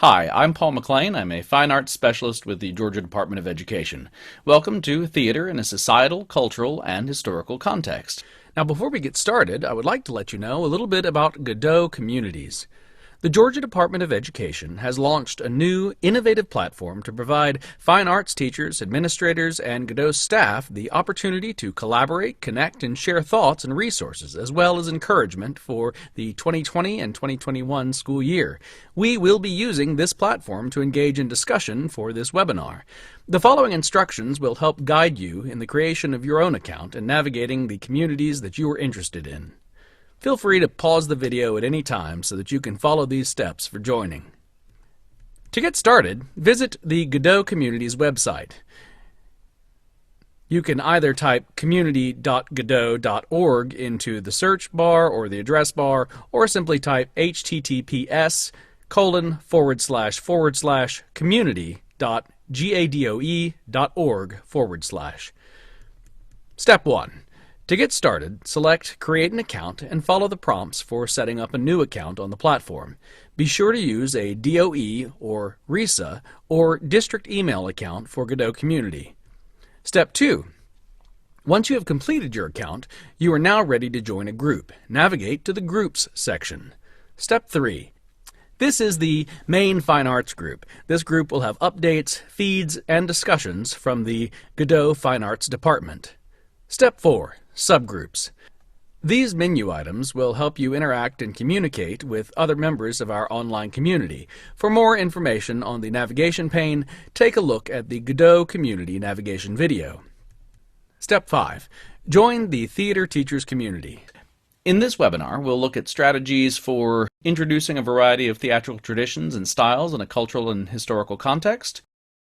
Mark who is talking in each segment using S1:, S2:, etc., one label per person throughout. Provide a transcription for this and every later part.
S1: Hi, I'm Paul McLean. I'm a fine arts specialist with the Georgia Department of Education. Welcome to Theater in a Societal, Cultural, and Historical Context. Now, before we get started, I would like to let you know a little bit about GaDOE communities. The Georgia Department of Education has launched a new, innovative platform to provide fine arts teachers, administrators, and GaDOE staff the opportunity to collaborate, connect, and share thoughts and resources, as well as encouragement for the 2020 and 2021 school year. We will be using this platform to engage in discussion for this webinar. The following instructions will help guide you in the creation of your own account and navigating the communities that you are interested in. Feel free to pause the video at any time so that you can follow these steps for joining. To get started, visit the GaDOE Communities website. You can either type community.gadoe.org into the search bar or the address bar, or simply type https://community.gadoe.org/. Step 1. To get started, select Create an Account and follow the prompts for setting up a new account on the platform. Be sure to use a DOE or RESA or district email account for GaDOE Community. Step 2. Once you have completed your account, you are now ready to join a group. Navigate to the Groups section. Step 3. This is the main fine arts group. This group will have updates, feeds, and discussions from the GaDOE Fine Arts Department. Step 4. Subgroups. These menu items will help you interact and communicate with other members of our online community. For more information on the navigation pane, take a look at the GaDOE Community Navigation video. Step 5. Join the Theater Teachers Community. In this webinar, we'll look at strategies for introducing a variety of theatrical traditions and styles in a cultural and historical context,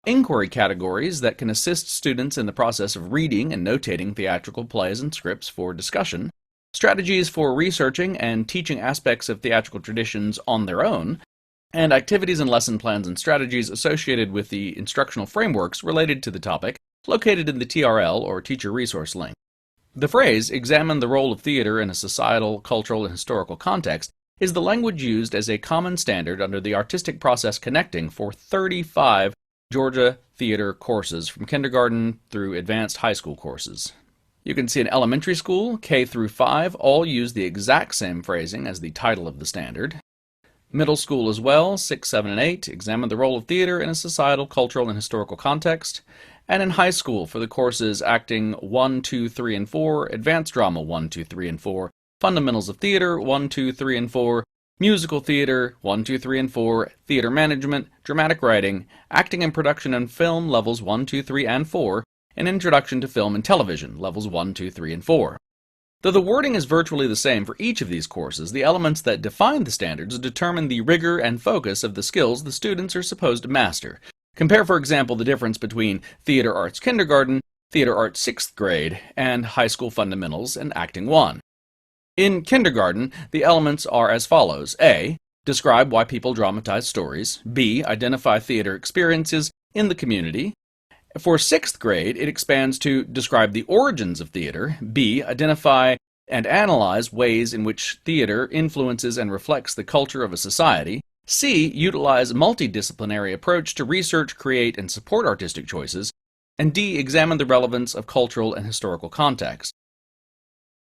S1: inquiry categories that can assist students in the process of reading and notating theatrical plays and scripts for discussion, strategies for researching and teaching aspects of theatrical traditions on their own, and activities and lesson plans and strategies associated with the instructional frameworks related to the topic located in the TRL or Teacher Resource link. The phrase, "examine the role of theater in a societal, cultural, and historical context," is the language used as a common standard under the Artistic Process Connecting for 35 Georgia theater courses from kindergarten through advanced high school courses. You can see in elementary school, K through 5, all use the exact same phrasing as the title of the standard. Middle school as well, 6, 7, and 8, examine the role of theater in a societal, cultural, and historical context. And in high school for the courses Acting 1, 2, 3, and 4, Advanced Drama 1, 2, 3, and 4, Fundamentals of Theater 1, 2, 3, and 4, Musical Theater 1, 2, 3, and 4, Theater Management, Dramatic Writing, Acting and Production and Film levels 1, 2, 3, and 4, and Introduction to Film and Television levels 1, 2, 3, and 4. Though the wording is virtually the same for each of these courses, the elements that define the standards determine the rigor and focus of the skills the students are supposed to master. Compare, for example, the difference between Theater Arts Kindergarten, Theater Arts 6th grade, and High School Fundamentals and Acting 1. In kindergarten, the elements are as follows. A. Describe why people dramatize stories. B. Identify theater experiences in the community. For 6th grade, it expands to describe the origins of theater. B. Identify and analyze ways in which theater influences and reflects the culture of a society. C. Utilize a multidisciplinary approach to research, create, and support artistic choices. And D. Examine the relevance of cultural and historical context.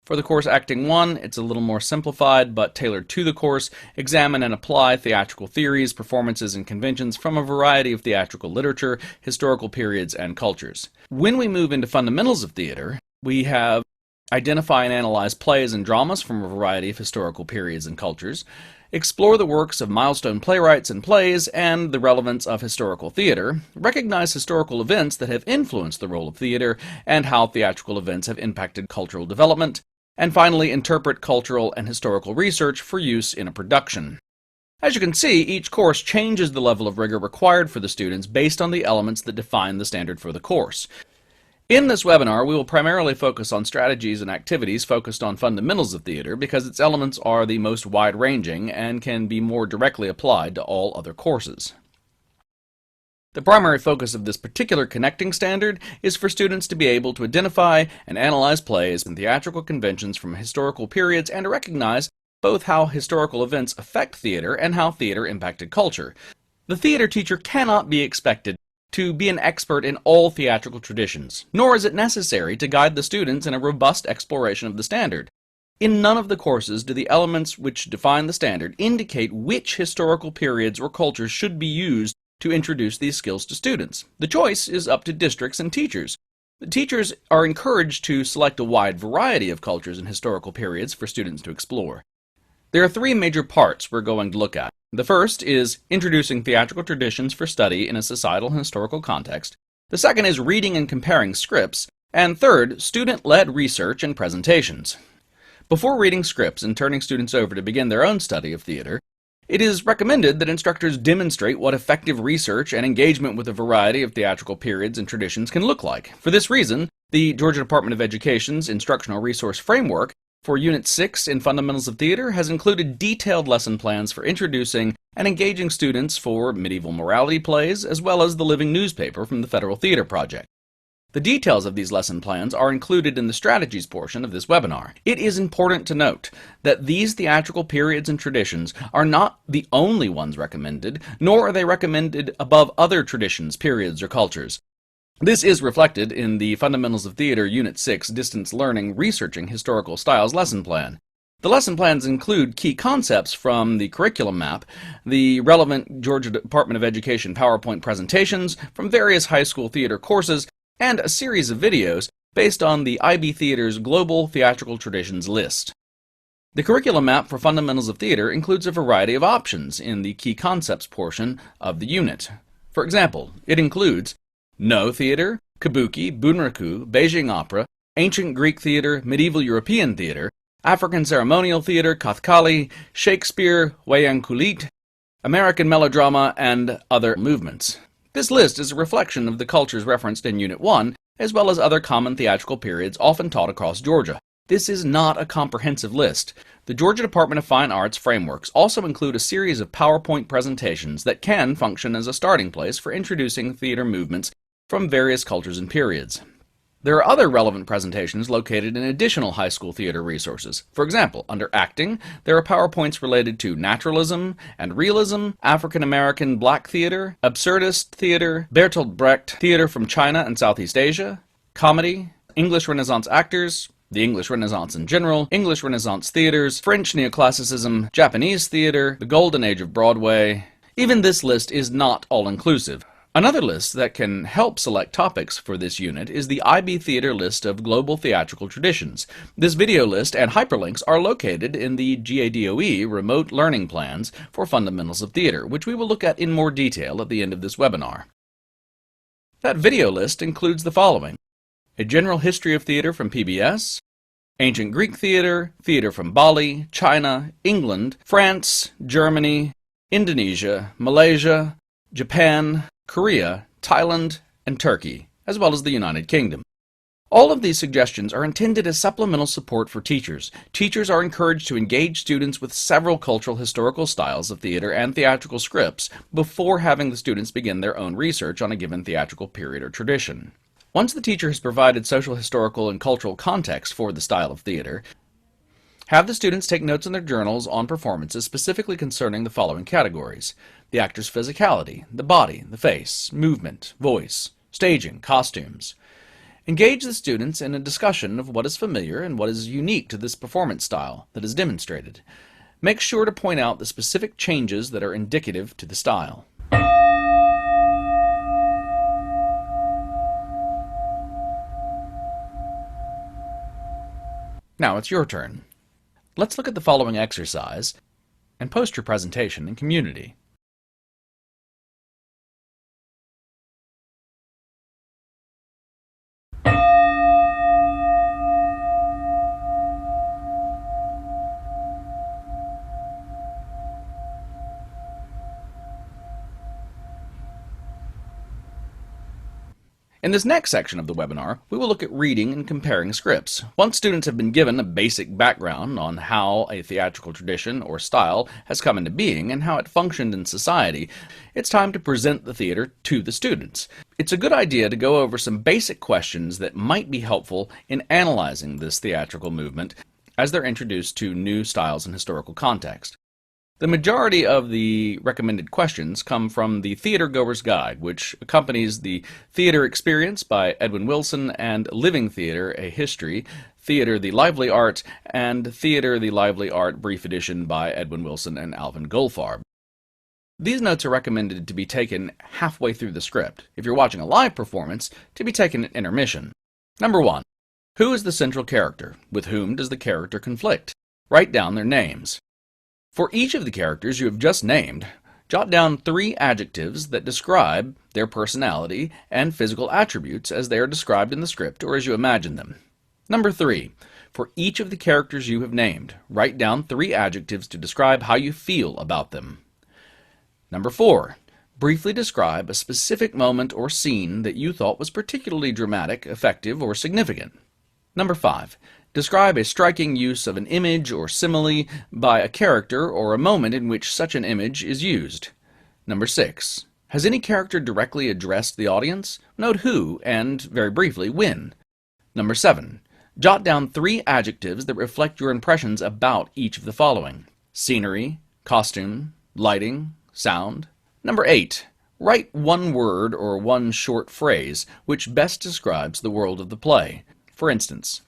S1: For the course Acting 1, it's a little more simplified, but tailored to the course. Examine and apply theatrical theories, performances, and conventions from a variety of theatrical literature, historical periods, and cultures. When we move into Fundamentals of Theater, we have identify and analyze plays and dramas from a variety of historical periods and cultures, explore the works of milestone playwrights and plays and the relevance of historical theater, recognize historical events that have influenced the role of theater and how theatrical events have impacted cultural development, and finally, interpret cultural and historical research for use in a production. As you can see, each course changes the level of rigor required for the students based on the elements that define the standard for the course. In this webinar, we will primarily focus on strategies and activities focused on fundamentals of theater because its elements are the most wide-ranging and can be more directly applied to all other courses. The primary focus of this particular connecting standard is for students to be able to identify and analyze plays and theatrical conventions from historical periods and to recognize both how historical events affect theater and how theater impacted culture. The theater teacher cannot be expected to be an expert in all theatrical traditions, nor is it necessary to guide the students in a robust exploration of the standard. In none of the courses do the elements which define the standard indicate which historical periods or cultures should be used to introduce these skills to students. The choice is up to districts and teachers. The teachers are encouraged to select a wide variety of cultures and historical periods for students to explore. There are three major parts we're going to look at. The first is introducing theatrical traditions for study in a societal and historical context. The second is reading and comparing scripts. And third, student-led research and presentations. Before reading scripts and turning students over to begin their own study of theater, it is recommended that instructors demonstrate what effective research and engagement with a variety of theatrical periods and traditions can look like. For this reason, the Georgia Department of Education's Instructional Resource Framework for Unit 6 in Fundamentals of Theater has included detailed lesson plans for introducing and engaging students for medieval morality plays, as well as the living newspaper from the Federal Theater Project. The details of these lesson plans are included in the strategies portion of this webinar. It is important to note that these theatrical periods and traditions are not the only ones recommended, nor are they recommended above other traditions, periods, or cultures. This is reflected in the Fundamentals of Theater Unit 6 Distance Learning Researching Historical Styles lesson plan. The lesson plans include key concepts from the curriculum map, the relevant Georgia Department of Education PowerPoint presentations from various high school theater courses, and a series of videos based on the IB Theater's Global Theatrical Traditions list. The curriculum map for Fundamentals of Theater includes a variety of options in the Key Concepts portion of the unit. For example, it includes No Theater, Kabuki, Bunraku, Beijing Opera, Ancient Greek Theater, Medieval European Theater, African Ceremonial Theater, Kathkali, Shakespeare, Wayang Kulit, American Melodrama, and other movements. This list is a reflection of the cultures referenced in Unit 1, as well as other common theatrical periods often taught across Georgia. This is not a comprehensive list. The Georgia Department of Fine Arts frameworks also include a series of PowerPoint presentations that can function as a starting place for introducing theater movements from various cultures and periods. There are other relevant presentations located in additional high school theater resources. For example, under Acting, there are PowerPoints related to naturalism and realism, African American Black theater, absurdist theater, Bertolt Brecht theater from China and Southeast Asia, comedy, English Renaissance actors, the English Renaissance in general, English Renaissance theaters, French neoclassicism, Japanese theater, the Golden Age of Broadway. Even this list is not all-inclusive. Another list that can help select topics for this unit is the IB Theater list of global theatrical traditions. This video list and hyperlinks are located in the GaDOE Remote Learning Plans for Fundamentals of Theater, which we will look at in more detail at the end of this webinar. That video list includes the following: A General History of Theater from PBS, Ancient Greek Theater, Theater from Bali, China, England, France, Germany, Indonesia, Malaysia, Japan, Korea, Thailand, and Turkey, as well as the United Kingdom. All of these suggestions are intended as supplemental support for teachers. Teachers are encouraged to engage students with several cultural historical styles of theater and theatrical scripts before having the students begin their own research on a given theatrical period or tradition. Once the teacher has provided social, historical, and cultural context for the style of theater, have the students take notes in their journals on performances specifically concerning the following categories: the actor's physicality, the body, the face, movement, voice, staging, costumes. Engage the students in a discussion of what is familiar and what is unique to this performance style that is demonstrated. Make sure to point out the specific changes that are indicative to the style. Now it's your turn. Let's look at the following exercise and post your presentation in Community. In this next section of the webinar, we will look at reading and comparing scripts. Once students have been given a basic background on how a theatrical tradition or style has come into being and how it functioned in society, it's time to present the theater to the students. It's a good idea to go over some basic questions that might be helpful in analyzing this theatrical movement as they're introduced to new styles and historical context. The majority of the recommended questions come from the Theater Goer's Guide, which accompanies the Theater Experience by Edwin Wilson and Living Theater, A History, Theater the Lively Art, and Theater the Lively Art Brief Edition by Edwin Wilson and Alvin Goldfarb. These notes are recommended to be taken halfway through the script. If you're watching a live performance, to be taken at intermission. Number 1. Who is the central character? With whom does the character conflict? Write down their names. For each of the characters you have just named, jot down 3 adjectives that describe their personality and physical attributes as they are described in the script or as you imagine them. Number 3. For each of the characters you have named, write down 3 adjectives to describe how you feel about them. Number 4. Briefly describe a specific moment or scene that you thought was particularly dramatic, effective, or significant. Number 5. Describe a striking use of an image or simile by a character or a moment in which such an image is used. Number 6. Has any character directly addressed the audience? Note who, and, very briefly, when. Number 7. Jot down 3 adjectives that reflect your impressions about each of the following: scenery, costume, lighting, sound. Number 8. Write 1 word or 1 short phrase which best describes the world of the play. For instance,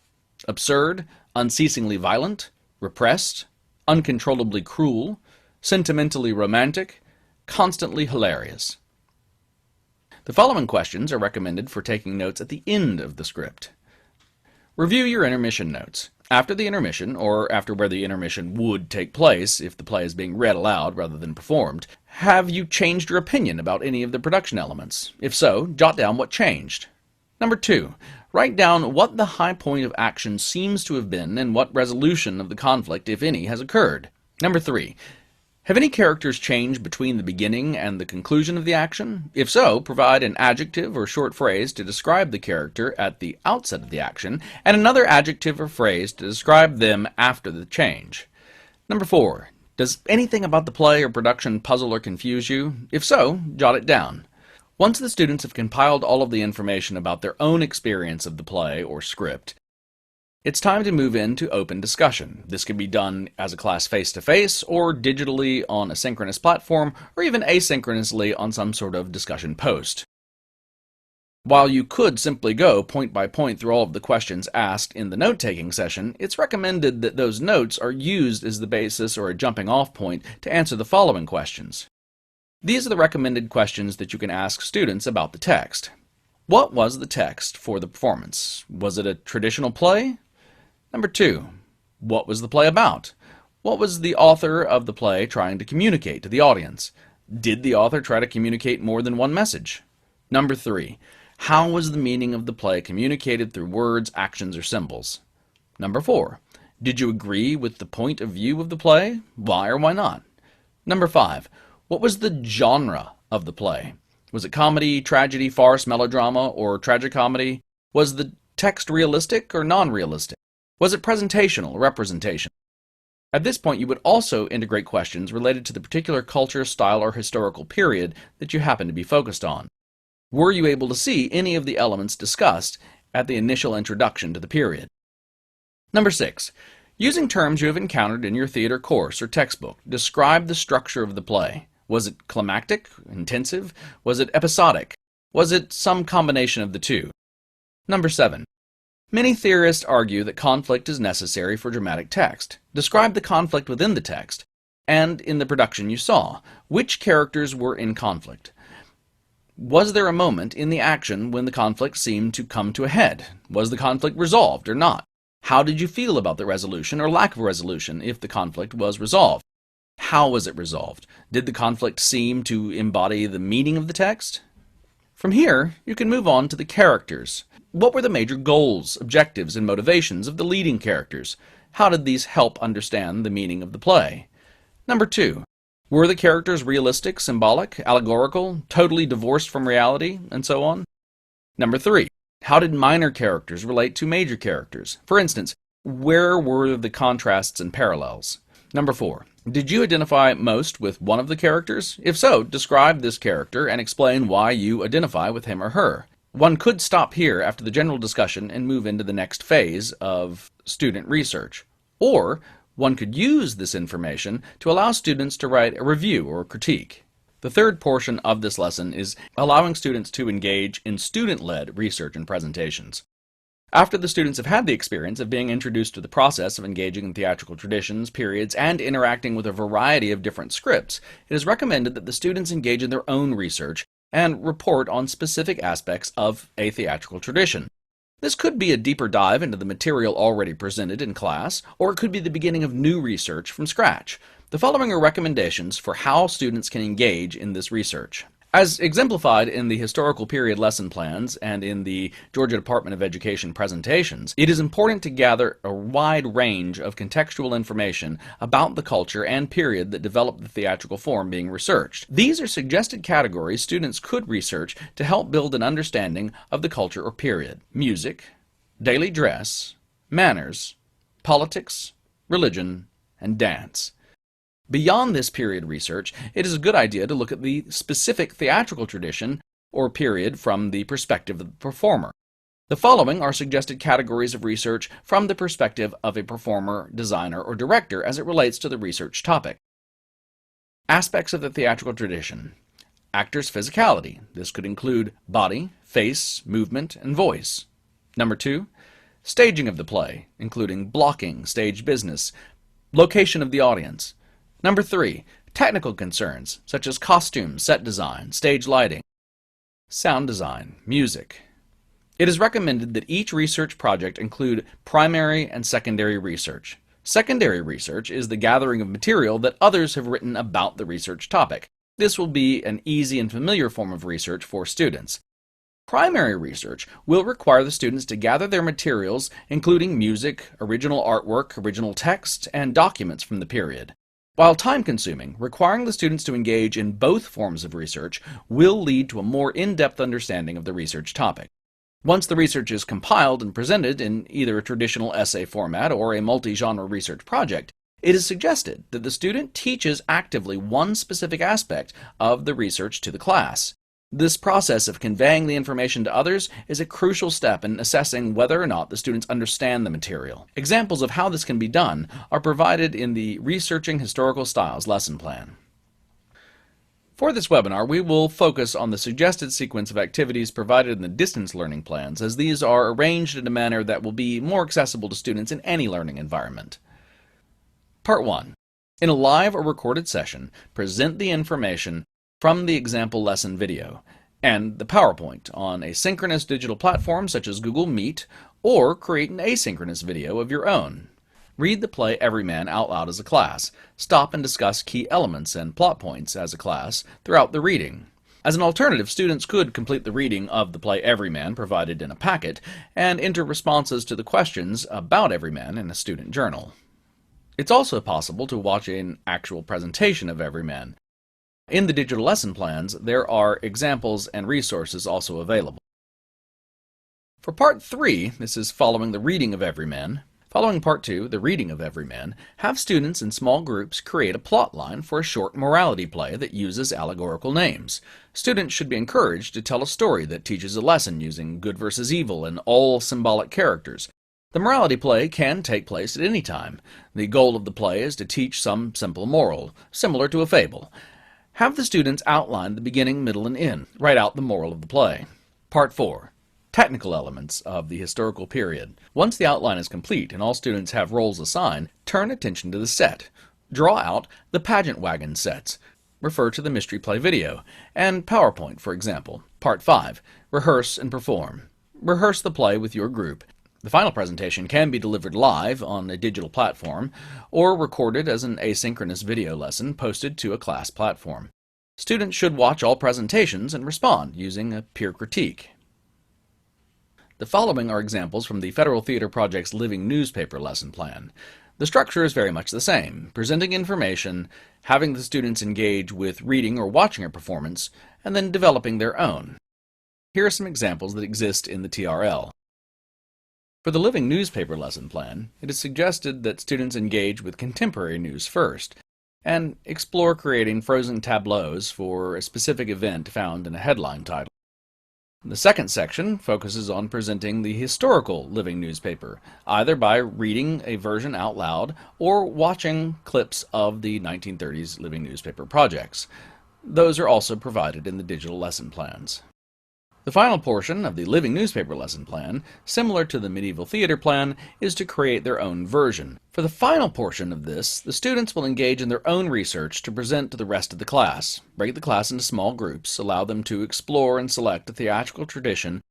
S1: absurd, unceasingly violent, repressed, uncontrollably cruel, sentimentally romantic, constantly hilarious. The following questions are recommended for taking notes at the end of the script. Review your intermission notes. After the intermission, or after where the intermission would take place if the play is being read aloud rather than performed, have you changed your opinion about any of the production elements? If so, jot down what changed. Number 2. Write down what the high point of action seems to have been and what resolution of the conflict, if any, has occurred. Number 3. Have any characters changed between the beginning and the conclusion of the action? If so, provide an adjective or short phrase to describe the character at the outset of the action, and another adjective or phrase to describe them after the change. Number 4. Does anything about the play or production puzzle or confuse you? If so, jot it down. Once the students have compiled all of the information about their own experience of the play or script, it's time to move into open discussion. This can be done as a class face-to-face, or digitally on a synchronous platform, or even asynchronously on some sort of discussion post. While you could simply go point by point through all of the questions asked in the note-taking session, it's recommended that those notes are used as the basis or a jumping-off point to answer the following questions. These are the recommended questions that you can ask students about the text. What was the text for the performance? Was it a traditional play? Number 2. What was the play about? What was the author of the play trying to communicate to the audience? Did the author try to communicate more than one message? Number 3. How was the meaning of the play communicated through words, actions, or symbols? Number 4. Did you agree with the point of view of the play? Why or why not? Number 5. What was the genre of the play? Was it comedy, tragedy, farce, melodrama, or tragicomedy? Was the text realistic or non-realistic? Was it presentational or representation? At this point, you would also integrate questions related to the particular culture, style, or historical period that you happen to be focused on. Were you able to see any of the elements discussed at the initial introduction to the period? Number 6. Using terms you have encountered in your theater course or textbook, describe the structure of the play. Was it climactic, intensive? Was it episodic? Was it some combination of the two? Number 7. Many theorists argue that conflict is necessary for dramatic text. Describe the conflict within the text, and in the production you saw. Which characters were in conflict? Was there a moment in the action when the conflict seemed to come to a head? Was the conflict resolved or not? How did you feel about the resolution or lack of resolution if the conflict was resolved? How was it resolved? Did the conflict seem to embody the meaning of the text? From here, you can move on to the characters. What were the major goals, objectives, and motivations of the leading characters? How did these help understand the meaning of the play? Number 2. Were the characters realistic, symbolic, allegorical, totally divorced from reality, and so on? Number 3. How did minor characters relate to major characters? For instance, where were the contrasts and parallels? Number 4. Did you identify most with one of the characters? If so, describe this character and explain why you identify with him or her. One could stop here after the general discussion and move into the next phase of student research. Or One could use this information to allow students to write a review or critique. The third portion of this lesson is allowing students to engage in student-led research and presentations. After the students have had the experience of being introduced to the process of engaging in theatrical traditions, periods, and interacting with a variety of different scripts, it is recommended that the students engage in their own research and report on specific aspects of a theatrical tradition. This could be a deeper dive into the material already presented in class, or it could be the beginning of new research from scratch. The following are recommendations for how students can engage in this research. As exemplified in the historical period lesson plans and in the Georgia Department of Education presentations, it is important to gather a wide range of contextual information about the culture and period that developed the theatrical form being researched. These are suggested categories students could research to help build an understanding of the culture or period: music, daily dress, manners, politics, religion, and dance. Beyond this period research, it is a good idea to look at the specific theatrical tradition or period from the perspective of the performer. The following are suggested categories of research from the perspective of a performer, designer, or director as it relates to the research topic. Aspects of the theatrical tradition. Actors' physicality. This could include body, face, movement, and voice. Number 2, staging of the play, including blocking, stage business, location of the audience. Number 3, technical concerns, such as costumes, set design, stage lighting, sound design, music. It is recommended that each research project include primary and secondary research. Secondary research is the gathering of material that others have written about the research topic. This will be an easy and familiar form of research for students. Primary research will require the students to gather their materials, including music, original artwork, original text, and documents from the period. While time-consuming, requiring the students to engage in both forms of research will lead to a more in-depth understanding of the research topic. Once the research is compiled and presented in either a traditional essay format or a multi-genre research project, it is suggested that the student teaches actively one specific aspect of the research to the class. This process of conveying the information to others is a crucial step in assessing whether or not the students understand the material. Examples of how this can be done are provided in the Researching Historical Styles lesson plan. For this webinar, we will focus on the suggested sequence of activities provided in the distance learning plans, as these are arranged in a manner that will be more accessible to students in any learning environment. Part 1. In a live or recorded session, present the information from the example lesson video and the PowerPoint on a synchronous digital platform such as Google Meet, or create an asynchronous video of your own. Read the play Everyman out loud as a class. Stop and discuss key elements and plot points as a class throughout the reading. As an alternative, students could complete the reading of the play Everyman provided in a packet and enter responses to the questions about Everyman in a student journal. It's also possible to watch an actual presentation of Everyman. In the digital lesson plans, there are examples and resources also available. For Part 3, this is following the reading of Everyman. Following Part 2, the reading of Everyman, have students in small groups create a plot line for a short morality play that uses allegorical names. Students should be encouraged to tell a story that teaches a lesson using good versus evil and all symbolic characters. The morality play can take place at any time. The goal of the play is to teach some simple moral, similar to a fable. Have the students outline the beginning, middle, and end. Write out the moral of the play. Part 4. Technical elements of the historical period. Once the outline is complete and all students have roles assigned, turn attention to the set. Draw out the pageant wagon sets. Refer to the mystery play video and PowerPoint, for example. Part 5. Rehearse and perform. Rehearse the play with your group. The final presentation can be delivered live on a digital platform or recorded as an asynchronous video lesson posted to a class platform. Students should watch all presentations and respond using a peer critique. The following are examples from the Federal Theater Project's Living Newspaper lesson plan. The structure is very much the same, presenting information, having the students engage with reading or watching a performance, and then developing their own. Here are some examples that exist in the TRL. For the Living Newspaper lesson plan, it is suggested that students engage with contemporary news first, and explore creating frozen tableaus for a specific event found in a headline title. The second section focuses on presenting the historical living newspaper, either by reading a version out loud or watching clips of the 1930s living newspaper projects. Those are also provided in the digital lesson plans. The final portion of the living newspaper lesson plan, similar to the medieval theater plan, is to create their own version. For the final portion of this, the students will engage in their own research to present to the rest of the class. Break the class into small groups, allow them to explore and select a theatrical tradition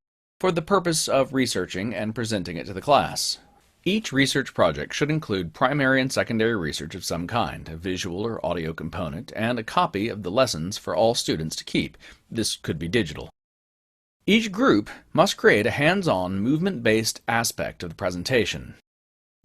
S1: for the purpose of researching and presenting it to the class. Each research project should include primary and secondary research of some kind, a visual or audio component, and a copy of the lessons for all students to keep. This could be digital. Each group must create a hands-on, movement-based aspect of the presentation.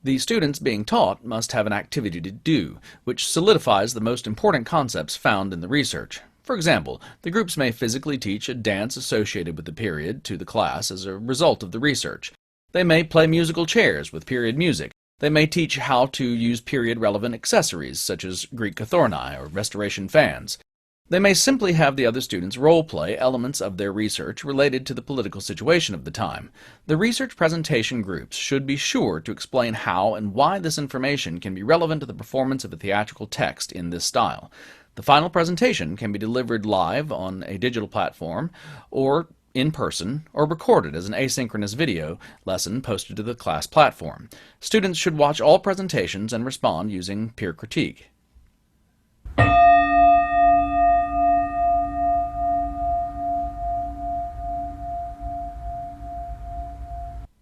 S1: The students being taught must have an activity to do, which solidifies the most important concepts found in the research. For example, the groups may physically teach a dance associated with the period to the class as a result of the research. They may play musical chairs with period music. They may teach how to use period-relevant accessories, such as Greek cothorni or Restoration fans. They may simply have the other students role-play elements of their research related to the political situation of the time. The research presentation groups should be sure to explain how and why this information can be relevant to the performance of a theatrical text in this style. The final presentation can be delivered live on a digital platform, or in person, or recorded as an asynchronous video lesson posted to the class platform. Students should watch all presentations and respond using peer critique.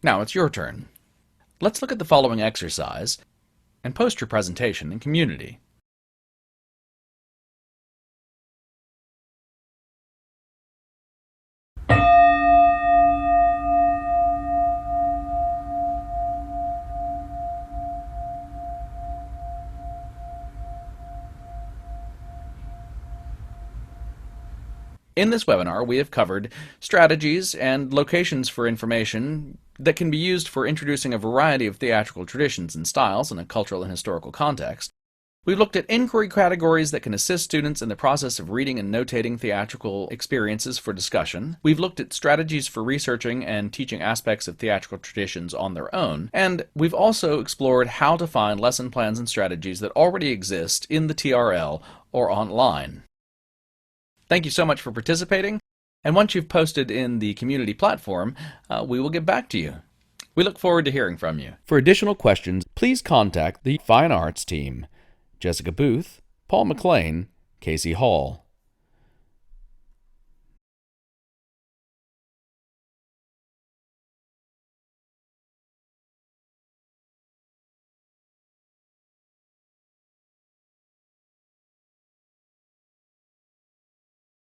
S1: Now it's your turn. Let's look at the following exercise and post your presentation in Community. In this webinar, we have covered strategies and locations for information that can be used for introducing a variety of theatrical traditions and styles in a cultural and historical context. We've looked at inquiry categories that can assist students in the process of reading and notating theatrical experiences for discussion. We've looked at strategies for researching and teaching aspects of theatrical traditions on their own. And we've also explored how to find lesson plans and strategies that already exist in the TRL or online. Thank you so much for participating, and once you've posted in the community platform, we will get back to you. We look forward to hearing from you. For additional questions, please contact the Fine Arts team. Jessica Booth, Paul McLean, Casey Hall.